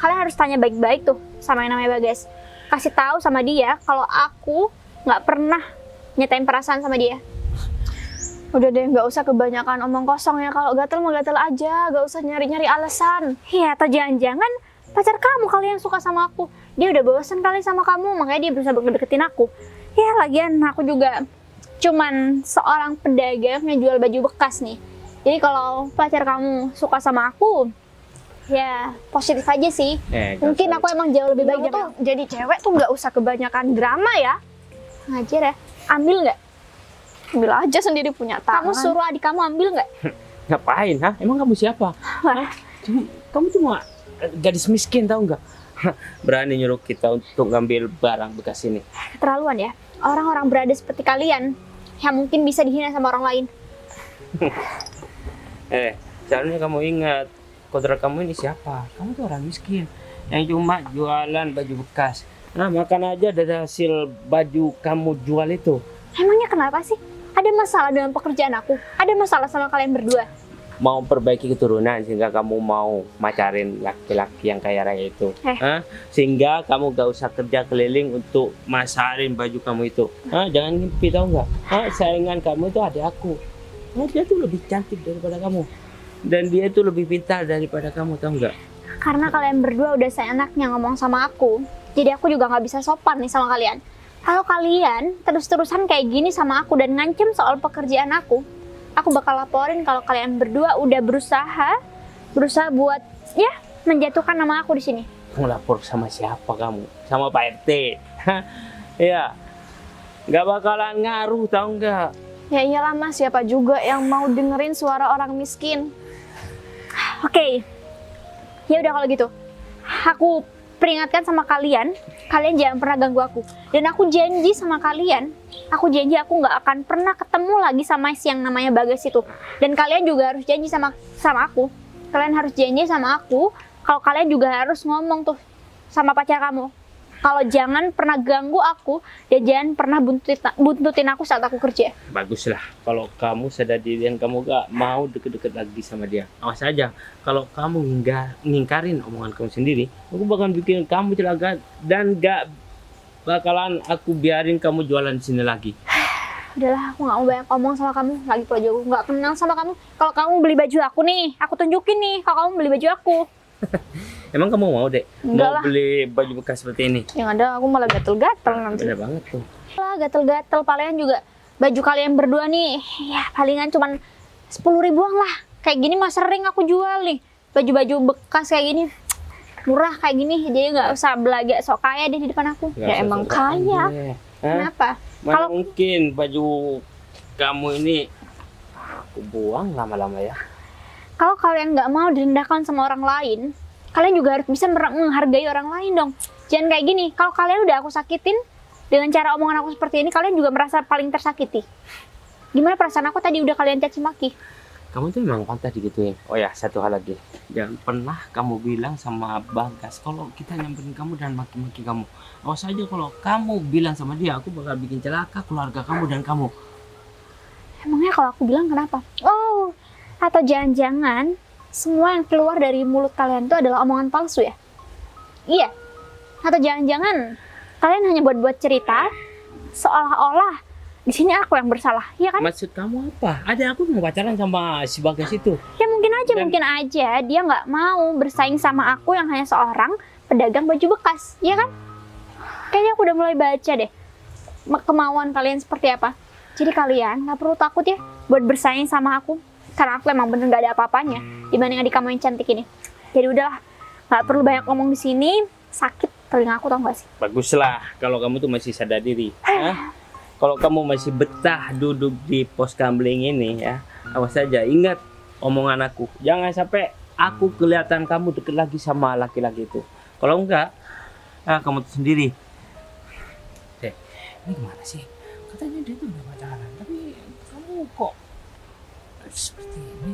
Kalian harus tanya baik-baik tuh sama yang namanya Bagas. Kasih tahu sama dia kalau aku nggak pernah nyatain perasaan sama dia. Udah deh, nggak usah kebanyakan omong kosong ya. Kalau gatel mau gatel aja, nggak usah nyari-nyari alasan. Iya, atau jangan-jangan Pacar kamu kali yang suka sama aku. Dia udah bosan kali sama kamu, makanya dia berusaha deketin aku. Ya lagian aku juga cuman seorang pedagang yang jual baju bekas nih. Jadi kalau pacar kamu suka sama aku, ya positif aja sih. Mungkin aku emang jauh lebih baik Tuh, jadi cewek tuh nggak usah kebanyakan drama ya. ngajar ya. Ambil nggak? Ambil aja sendiri punya Kamu tangan. suruh adik kamu ambil nggak? Ngapain? Hah? Emang kamu siapa? Wah, Kamu cuma gadis miskin tahu nggak? Berani nyuruh kita untuk ngambil barang bekas ini. keterlaluan ya. Orang-orang berada seperti kalian yang mungkin bisa dihina sama orang lain. Soalnya kamu ingat, kodrat kamu ini siapa? Kamu tuh orang miskin yang cuma jualan baju bekas. Nah, makan aja dari hasil baju kamu jual itu. Emangnya kenapa sih? Ada masalah dengan pekerjaan aku? Ada masalah sama kalian berdua? Mau perbaiki keturunan sehingga kamu mau macarin laki-laki yang kaya raya itu. Hah? Sehingga kamu gak usah kerja keliling untuk masarin baju kamu itu. Hah? Jangan ngimpi, tau nggak? Hah? Saingan kamu itu adik aku. Hah? Dia tuh lebih cantik daripada kamu. Dan dia itu lebih pintar daripada kamu, tau nggak? Karena kalian berdua udah seenaknya ngomong sama aku, jadi aku juga nggak bisa sopan nih sama kalian. Kalau kalian terus-terusan kayak gini sama aku dan ngancem soal pekerjaan aku bakal laporin kalau kalian berdua udah berusaha buat ya menjatuhkan nama aku di sini. Kamu lapor sama siapa kamu? Sama Pak RT. Hah? Ya, nggak bakalan ngaruh, tau nggak? Ya iyalah mas, siapa juga yang mau dengerin suara orang miskin. Oke, ya udah kalau gitu, aku peringatkan sama kalian, kalian jangan pernah ganggu aku. Dan aku janji sama kalian, aku janji aku nggak akan pernah ketemu lagi sama si yang namanya Bagas itu. Dan kalian juga harus janji sama aku. Kalian harus janji sama aku, kalau kalian juga harus ngomong tuh sama pacar kamu. Kalau jangan pernah ganggu aku dan jangan pernah buntutin aku saat aku kerja. Baguslah, kalau kamu sadar diri dan kamu gak mau deket-deket lagi sama dia. Awas aja, kalau kamu ngingkarin omongan kamu sendiri, aku bakalan bikin kamu celaka dan gak bakalan aku biarin kamu jualan di sini lagi. Udahlah, aku gak mau banyak ngomong sama kamu. Lagi pula juga aku gak kenal sama kamu. Kalau kamu beli baju aku nih, aku tunjukin nih kalau kamu beli baju aku. Emang kamu mau, Dek? Enggak Mau lah. beli baju bekas seperti ini? Yang ada aku malah gatel-gatel nanti. Beda banget tuh. Lah, gatel-gatel palingan juga baju kalian berdua nih. Ya, palingan cuman 10 ribuan lah. Kayak gini mah sering aku jual nih. Baju-baju bekas kayak gini. Murah kayak gini, jadi nggak usah belagak sok kaya deh di depan aku. Nggak Ya usah emang sok-sokan kaya. deh. Hah? Kenapa? Mana Kalau- mungkin baju kamu ini aku buang lama-lama ya? Kalau kalian nggak mau direndahkan sama orang lain, kalian juga harus bisa menghargai orang lain dong. Jangan kayak gini. Kalau kalian udah aku sakitin dengan cara omongan aku seperti ini, kalian juga merasa paling tersakiti. Gimana perasaan aku tadi udah kalian caci maki? Kamu tuh memang pantas digituin. Oh ya, satu hal lagi. Jangan pernah kamu bilang sama Bagas kalau kita nyamperin kamu dan maki-maki kamu. Awas aja kalau kamu bilang sama dia, aku bakal bikin celaka keluarga kamu dan kamu. Emangnya kalau aku bilang kenapa? Oh, atau jangan-jangan semua yang keluar dari mulut kalian itu adalah omongan palsu ya? Iya. Atau jangan-jangan kalian hanya buat-buat cerita seolah-olah di sini aku yang bersalah, iya kan? Maksud kamu apa? Ada aku mau pacaran sama si Bagas itu. Ya mungkin Dan- aja dia nggak mau bersaing sama aku yang hanya seorang pedagang baju bekas, iya kan? Kayaknya aku udah mulai baca deh kemauan kalian seperti apa. Jadi kalian nggak perlu takut ya buat bersaing sama aku, karena aku emang bener nggak ada apa-apanya dibanding adik kamu yang cantik ini. Jadi udahlah, nggak perlu banyak ngomong di sini, sakit telinga aku, tau gak sih? Baguslah kalau kamu tuh masih sadar diri. Hah? Kalau kamu masih betah duduk di pos gambling ini ya, awas saja, ingat omongan aku. Jangan sampai aku kelihatan kamu deket lagi sama laki-laki itu. Kalau enggak, kamu tuh sendiri. Dek, ini gimana sih? Katanya dia tuh udah pacaran, tapi kamu kok seperti ini?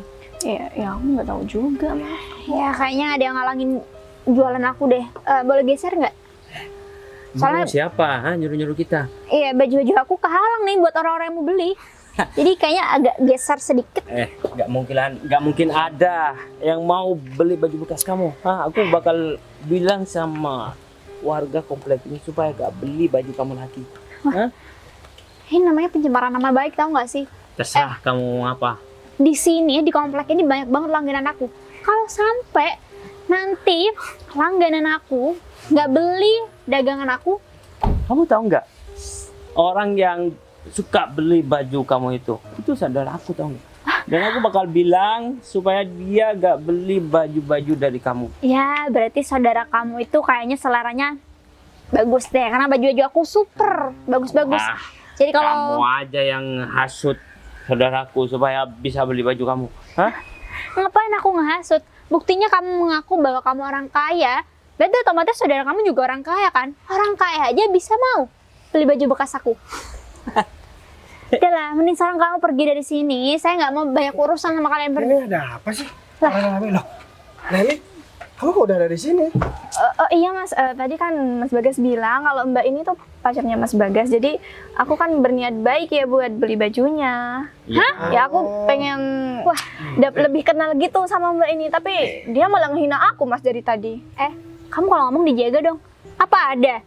Ya aku nggak tahu juga mas. Ya kayaknya ada yang ngalangin jualan aku deh. Boleh geser nggak? Soalnya- Soalnya siapa? Nyuruh-nyuruh kita? Iya, baju-baju aku kehalang nih buat orang-orang yang mau beli. Jadi kayaknya agak geser sedikit. Nggak mungkin ada yang mau beli baju bekas kamu. Aku bakal bilang sama warga komplek ini supaya gak beli baju kamu lagi. Ini namanya pencemaran nama baik, tau gak sih? Terserah kamu mau apa. Di sini, di komplek ini banyak banget langganan aku. Kalau sampai Nanti langganan aku nggak beli dagangan aku. Kamu tahu nggak? Orang yang suka beli baju kamu itu saudara aku, tahu nggak? Dan aku bakal bilang supaya dia gak beli baju-baju dari kamu. Ya, berarti saudara kamu itu kayaknya seleranya bagus deh, karena baju-baju aku super bagus-bagus. Ah, Jadi kalau kamu aja yang hasut saudaraku supaya bisa beli baju kamu. Hah? ngapain aku ngehasut? Buktinya kamu mengaku bahwa kamu orang kaya, berarti otomatis saudara kamu juga orang kaya kan? Orang kaya aja bisa mau beli baju bekas aku. Udah lah, mending sekarang kamu pergi dari sini. Saya nggak mau banyak urusan sama kalian berdua. Ini ada apa sih? Rame-rame loh. Leli, kamu kok udah ada di sini? Iya Mas, tadi kan Mas Bagas bilang kalau Mbak ini tuh pacarnya Mas Bagas. Jadi aku kan berniat baik ya buat beli bajunya. Hah? Ya aku pengen lebih kenal gitu sama Mbak ini. Tapi dia malah ngehina aku Mas dari tadi. Kamu kalau ngomong dijaga dong. Apa ada?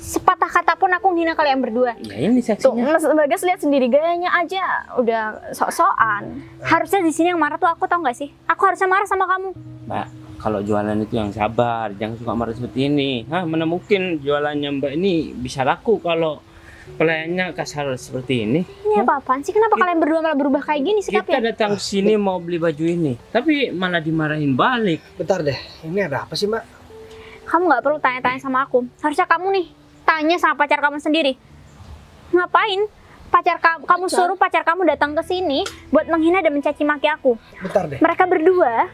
Sepatah kata pun aku menghina kalian berdua. Ya ini Tuh saksinya. Mas Bagas lihat sendiri gayanya aja udah sok-sokan. Harusnya di sini yang marah tuh aku, tau gak sih? Aku harusnya marah sama kamu. Mbak, kalau jualan itu yang sabar, jangan suka marah seperti ini. Hah, mana mungkin jualannya Mbak ini bisa laku kalau pelayannya kasar seperti ini? Ini apa-apaan sih? Kenapa kalian berdua malah berubah kayak gini Kita sikapnya? datang sini mau beli baju ini, tapi malah dimarahin balik. Bentar deh, ini ada apa sih Mbak? Kamu gak perlu tanya-tanya sama aku. Harusnya kamu nih tanya sama pacar kamu sendiri. Ngapain? Kamu suruh pacar kamu datang ke sini buat menghina dan mencaci maki aku. Bentar deh, Mereka berdua,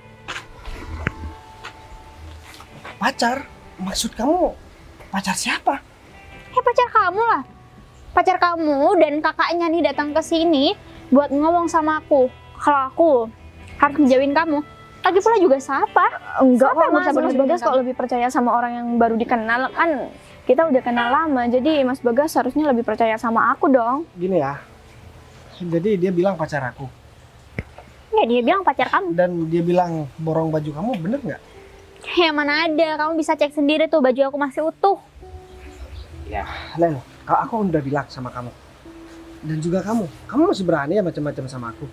pacar? Maksud kamu pacar siapa? pacar kamu lah. Pacar kamu dan kakaknya nih datang ke sini buat ngomong sama aku kalau aku harus menjauhin kamu. Lagi pula juga siapa? Enggak Siapa kok yang Mas, berusaha Mas menjauhin Bagas kamu? kok lebih percaya sama orang yang baru dikenal kan. Kita udah kenal lama, jadi Mas Bagas harusnya lebih percaya sama aku dong. Gini ya, jadi dia bilang pacar aku. Ya dia bilang pacar kamu. Dan dia bilang borong baju kamu, bener nggak? Ya mana ada, kamu bisa cek sendiri tuh baju aku masih utuh. Ya, Lel, aku udah bilang sama kamu. Dan juga kamu masih berani ya macam-macam sama aku.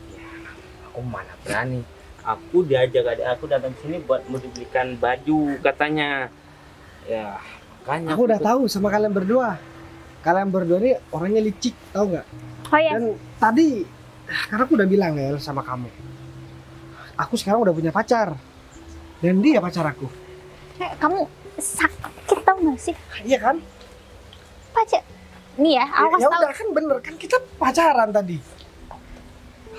aku mana berani. Aku diajak adik aku datang sini buat mau dibelikan baju katanya. Ya, makanya. Aku udah tahu sama kalian berdua. Kalian berdua ini orangnya licik, tahu nggak? Oh ya, Dan tadi, karena aku udah bilang Lel sama kamu. Aku sekarang udah punya pacar. Dan dia pacar aku. kamu sakit tau gak sih? Iya kan? Pacar. Nih ya, aku Ya kasih tau. udah kan bener kan kita pacaran tadi.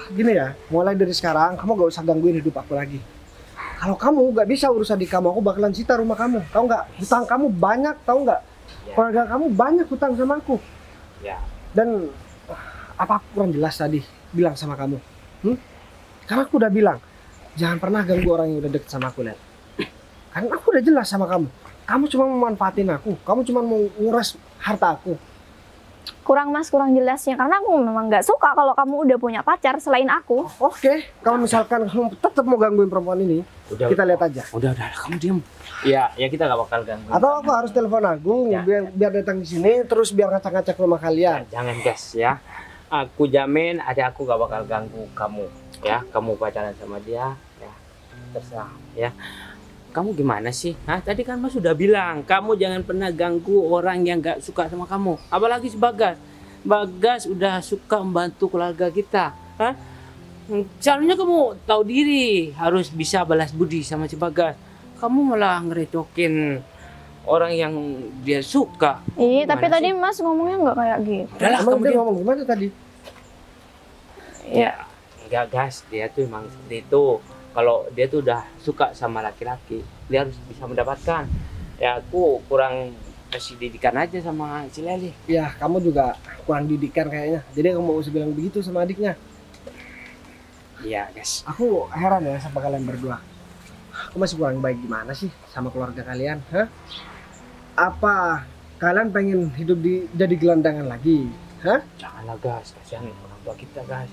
Gini ya, mulai dari sekarang kamu gak usah gangguin hidup aku lagi. Kalau kamu gak bisa urus adik kamu, aku bakalan sita rumah kamu. Tahu nggak? Hutang kamu banyak, tahu nggak? Ya. Keluarga kamu banyak hutang sama aku. Ya, Dan apa aku kurang jelas tadi bilang sama kamu? Karena aku udah bilang jangan pernah ganggu orang yang udah deket sama aku, Lel. Karena aku udah jelas sama kamu. Kamu cuma memanfaatin aku. Kamu cuma mau nguras harta aku. Kurang Mas, kurang jelasnya. Karena aku memang nggak suka kalau kamu udah punya pacar selain aku. Oke, kalau misalkan kamu tetap mau gangguin perempuan ini, udah. kita lihat aja. Udah, kamu diam. Ya, kita gak bakal ganggu. Atau aku harus telepon Agung Ya. biar datang di sini terus biar ngacak-ngacak rumah kalian. Jangan guys ya. Aku jamin ada aku gak bakal ganggu kamu ya. Kamu pacaran sama dia ya. Terserah ya. Kamu gimana sih? Hah? Tadi kan Mas sudah bilang kamu jangan pernah ganggu orang yang gak suka sama kamu. Apalagi si Bagas. Bagas udah suka membantu keluarga kita. Hah? Seharusnya kamu tahu diri harus bisa balas budi sama si Bagas. Kamu malah ngerecokin orang yang dia suka. Iya, tapi Gimana tadi sih? Mas ngomongnya nggak kayak gitu. Udahlah, Emang kamu dia diam. ngomong gimana tadi? Ya, enggak gas, dia tuh emang seperti itu. Kalau dia tuh udah suka sama laki-laki, dia harus bisa mendapatkan. Ya aku kurang kasih didikan aja sama si Leli. Ya, kamu juga kurang didikan kayaknya. Jadi kamu mau usah bilang begitu sama adiknya. Iya guys. Aku heran ya sama kalian berdua. Aku masih kurang baik gimana sih sama keluarga kalian? Hah? Apa kalian pengen hidup jadi gelandangan lagi? Hah? Janganlah gas, kasihan orang tua kita guys.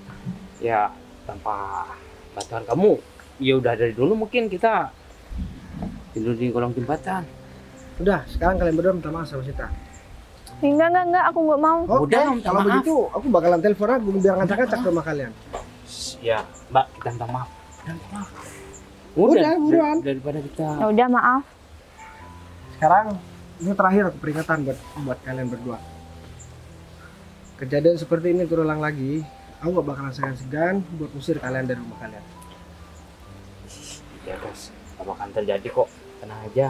Ya tanpa bantuan kamu, ya udah dari dulu mungkin kita tidur di kolong jembatan. Udah, sekarang kalian berdua minta maaf sama Sita. Enggak, aku nggak mau. Oke, Udah, minta kalau maaf. begitu aku bakalan telepon Agung biar ngacak-ngacak rumah kalian. Ya Mbak, kita minta maaf. Udah, minta maaf. Udah, buruan. Daripada kita Ya udah maaf. Sekarang ini terakhir peringatan buat kalian berdua. Kejadian seperti ini terulang lagi, aku gak bakalan segan-segan buat usir kalian dari rumah kalian. ya guys, gak bakal terjadi kok. Tenang aja.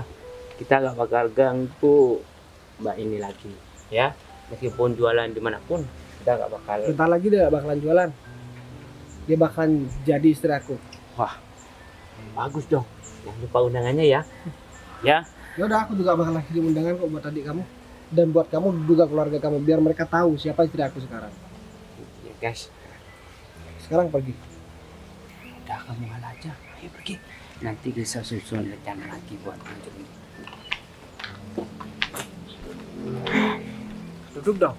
Kita gak bakal ganggu Mbak ini lagi, ya. Meskipun jualan dimanapun, kita gak bakal. Bentar lagi dia gak bakalan jualan. Dia bakalan jadi istri aku. Wah, bagus dong. Jangan lupa undangannya ya. Ya. Ya udah, aku juga bakalan kirim undangan kok buat adik kamu dan buat kamu juga keluarga kamu biar mereka tahu siapa istri aku sekarang. Ya guys, Sekarang pergi. udah kamu hal aja. Ayo pergi. Nanti bisa susun rencana lagi buat hancurin. Duduk dong.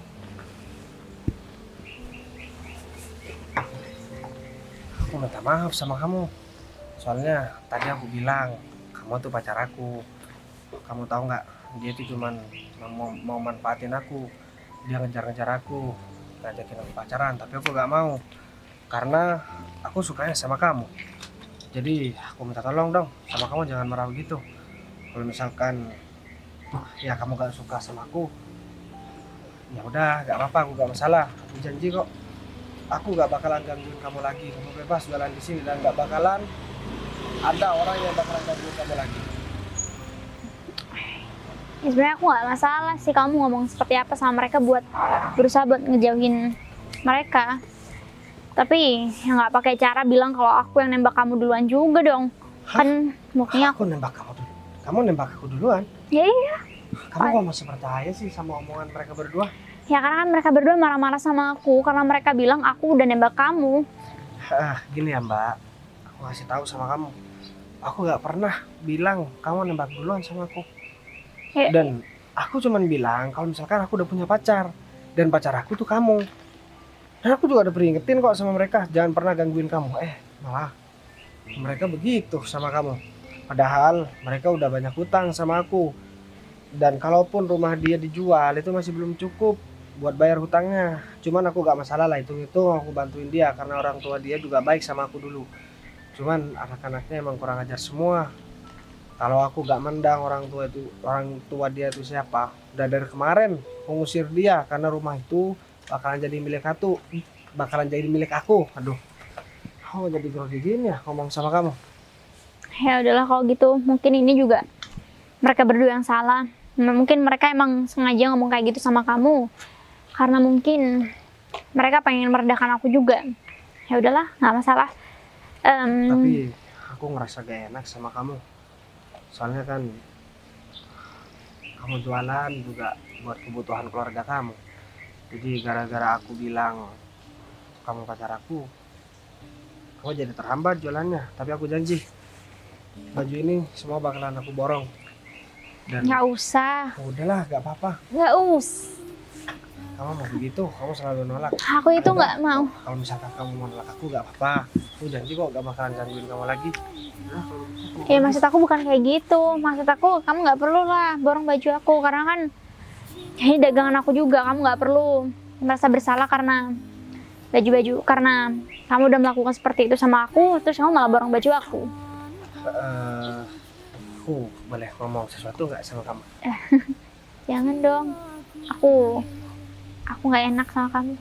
Aku minta maaf sama kamu. Soalnya tadi aku bilang kamu tuh pacar aku. Kamu tahu nggak? Dia tuh cuman mau manfaatin aku. Dia ngejar-ngejar aku, ngajakin aku pacaran. Tapi aku nggak mau karena aku sukanya sama kamu. Jadi aku minta tolong dong sama kamu, jangan marah begitu. Kalau misalkan ya kamu gak suka sama aku, ya udah gak apa-apa, aku gak masalah. Aku janji kok, aku gak bakalan gangguin kamu lagi. Kamu bebas jualan di sini dan gak bakalan ada orang yang bakalan gangguin kamu lagi. Ya, sebenarnya aku nggak masalah sih kamu ngomong seperti apa sama mereka buat berusaha buat ngejauhin mereka. Tapi ya nggak pakai cara bilang kalau aku yang nembak kamu duluan juga dong. Kan buktinya Aku nembak kamu dulu. Kamu nembak aku duluan. ya iya. Kamu kok masih percaya sih sama omongan mereka berdua? Ya karena kan mereka berdua marah-marah sama aku karena mereka bilang aku udah nembak kamu. Gini ya Mbak, aku kasih tahu sama kamu. Aku gak pernah bilang kamu nembak duluan sama aku. Ya. Dan aku cuman bilang kalau misalkan aku udah punya pacar dan pacar aku tuh kamu. Dan aku juga udah peringetin kok sama mereka, jangan pernah gangguin kamu. Malah mereka begitu sama kamu. Padahal mereka udah banyak hutang sama aku. Dan kalaupun rumah dia dijual itu masih belum cukup buat bayar hutangnya. Cuman aku gak masalah lah, hitung-hitung aku bantuin dia karena orang tua dia juga baik sama aku dulu. Cuman anak-anaknya emang kurang ajar semua. Kalau aku gak mendang orang tua dia itu siapa, udah dari kemarin mengusir dia karena rumah itu bakalan jadi milik aku. Aduh, aku jadi grogi gini ya ngomong sama kamu. Ya udahlah kalau gitu, mungkin ini juga mereka berdua yang salah. Mungkin mereka emang sengaja ngomong kayak gitu sama kamu karena mungkin mereka pengen merendahkan aku juga. Ya udahlah, nggak masalah. Tapi aku ngerasa gak enak sama kamu. Soalnya kan kamu jualan juga buat kebutuhan keluarga kamu. Jadi gara-gara aku bilang kamu pacar aku, kamu jadi terhambat jualannya. Tapi aku janji baju ini semua bakalan aku borong. Dan Nggak usah, udahlah, gak apa-apa. nggak usah. Kamu mau begitu, kamu selalu nolak. Aku itu nggak mau. Kalau misalkan kamu mau nolak aku gak apa-apa. Aku janji kok gak bakalan gangguin kamu lagi. Udah, kalau gitu. Ya maksud aku bukan kayak gitu. Maksud aku kamu nggak perlu lah borong baju aku karena kan ini dagangan aku juga. Kamu nggak perlu merasa bersalah karena baju-baju karena kamu udah melakukan seperti itu sama aku terus kamu malah borong baju aku. Aku boleh ngomong sesuatu nggak sama kamu? Jangan dong. Aku nggak enak sama kamu.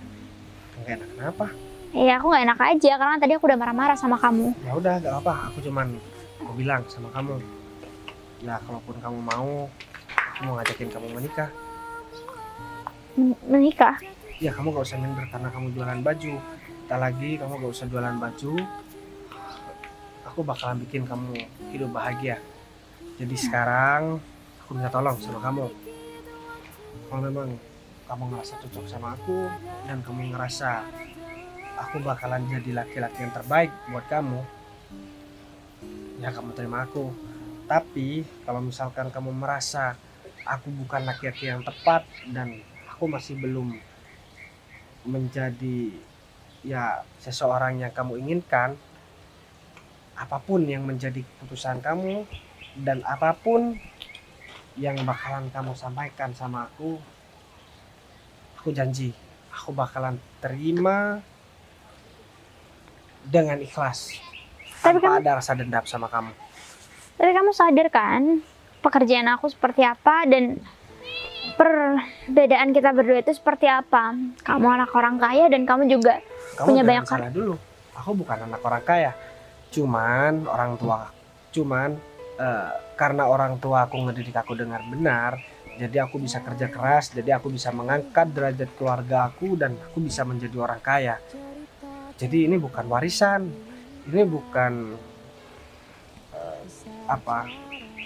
Nggak enak kenapa? Ya aku nggak enak aja karena tadi aku udah marah-marah sama kamu. Ya udah, nggak apa. Aku bilang sama kamu. Ya kalaupun kamu mau, aku mau ngajakin kamu menikah. Menikah? Ya kamu gak usah minder karena kamu jualan baju. Tak lagi kamu gak usah jualan baju. Aku bakalan bikin kamu hidup bahagia. Jadi sekarang aku minta tolong sama kamu. Kalau memang kamu ngerasa cocok sama aku dan kamu ngerasa aku bakalan jadi laki-laki yang terbaik buat kamu, ya kamu terima aku. Tapi kalau misalkan kamu merasa aku bukan laki-laki yang tepat dan aku masih belum menjadi ya seseorang yang kamu inginkan, apapun yang menjadi keputusan kamu dan apapun yang bakalan kamu sampaikan sama aku janji aku bakalan terima dengan ikhlas. Tapi tanpa kamu, ada rasa dendam sama kamu. tapi kamu sadar kan pekerjaan aku seperti apa dan perbedaan kita berdua itu seperti apa? Kamu anak orang kaya dan kamu juga Kamu punya jangan banyak salah dulu. Aku bukan anak orang kaya. Cuman orang tua. Karena orang tua aku ngedidik aku dengan benar, jadi aku bisa kerja keras, jadi aku bisa mengangkat derajat keluarga aku dan aku bisa menjadi orang kaya. Jadi ini bukan warisan. Ini bukan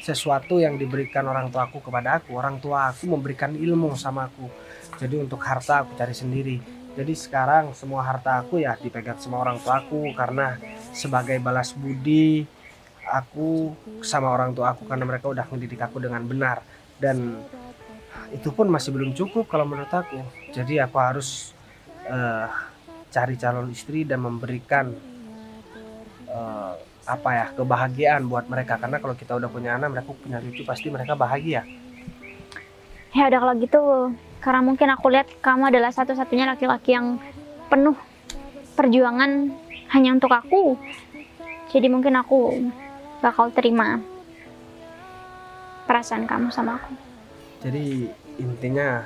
sesuatu yang diberikan orang tua aku kepada aku. Orang tua aku memberikan ilmu sama aku. Jadi untuk harta aku cari sendiri. Jadi sekarang semua harta aku ya dipegang sama orang tua aku karena sebagai balas budi aku sama orang tua aku karena mereka udah mendidik aku dengan benar. Dan itu pun masih belum cukup kalau menurut aku. Jadi aku harus cari calon istri dan memberikan kebahagiaan buat mereka, karena kalau kita udah punya anak, mereka punya cucu, pasti mereka bahagia. ya udah kalau gitu. Karena mungkin aku lihat kamu adalah satu-satunya laki-laki yang penuh perjuangan hanya untuk aku. Jadi mungkin aku bakal terima perasaan kamu sama aku. Jadi intinya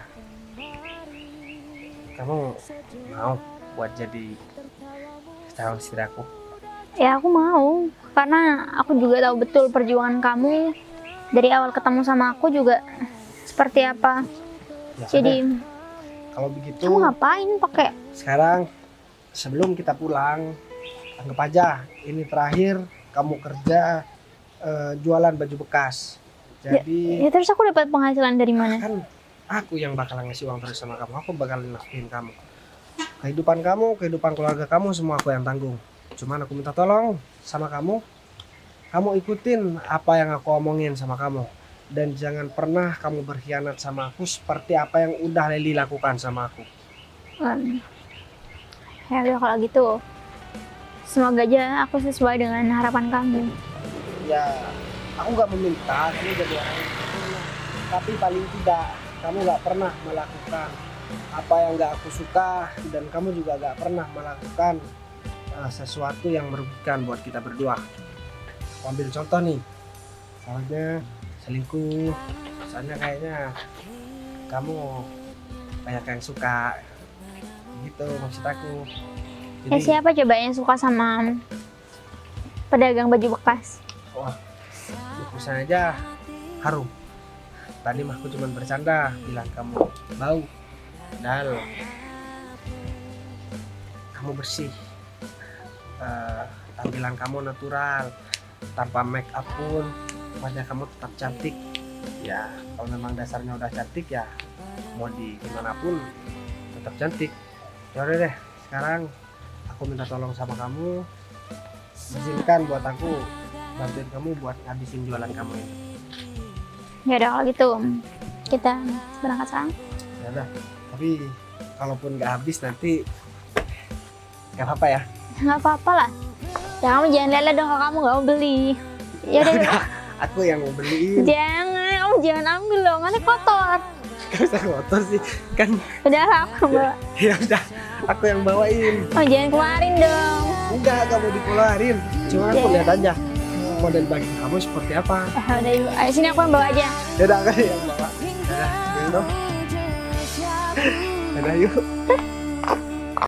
kamu mau buat jadi calon istri aku? Ya aku mau, karena aku juga tahu betul perjuangan kamu dari awal ketemu sama aku juga seperti apa. Ya, Jadi kalau begitu kamu ngapain pakai? sekarang sebelum kita pulang, anggap aja ini terakhir kamu kerja jualan baju bekas. Jadi Ya terus aku dapat penghasilan dari mana? kan aku yang bakalan ngasih uang terus sama kamu. Aku bakalan nafkahin kamu. Kehidupan kamu, kehidupan keluarga kamu, semua aku yang tanggung. Cuman aku minta tolong sama kamu. Kamu ikutin apa yang aku omongin sama kamu. Dan jangan pernah kamu berkhianat sama aku seperti apa yang udah Leli lakukan sama aku. Ya udah kalau gitu. Semoga aja aku sesuai dengan harapan kamu. Ya, aku gak meminta kamu jadi orang yang sempurna. Tapi paling tidak kamu gak pernah melakukan apa yang gak aku suka. Dan kamu juga gak pernah melakukan sesuatu yang merugikan buat kita berdua. Aku ambil contoh nih, misalnya selingkuh, misalnya kayaknya kamu banyak yang suka, gitu maksud aku. Ya siapa coba yang suka sama pedagang baju bekas? Wah, urusan aja harum. Tadi mah aku cuma bercanda bilang kamu bau, padahal kamu bersih. Tampilan kamu natural, tanpa make up pun wajah kamu tetap cantik. Ya kalau memang dasarnya udah cantik ya mau di gimana pun tetap cantik. Ya udah deh, sekarang aku minta tolong sama kamu, izinkan buat aku bantuin kamu buat ngabisin jualan kamu ini. Ya udah kalau gitu kita berangkat sekarang. Ya udah, tapi kalaupun nggak habis nanti nggak apa-apa ya. Nggak apa-apa lah. Ya kamu jangan lele dong kalau kamu nggak mau beli. Ya udah. Udah, aku yang mau beliin. Jangan, kamu jangan ambil dong, nanti kotor. Gak usah kotor sih, kan Udah lah, aku bawa. ya udah aku yang bawain. Oh jangan keluarin dong. Enggak, gak mau dikeluarin. Cuma aku Ya. lihat aja model baju kamu seperti apa. Udah yuk, ayo sini aku yang bawa aja. Ya udah, aku yang bawa. Ya udah, yuk dong. Ya udah, yuk.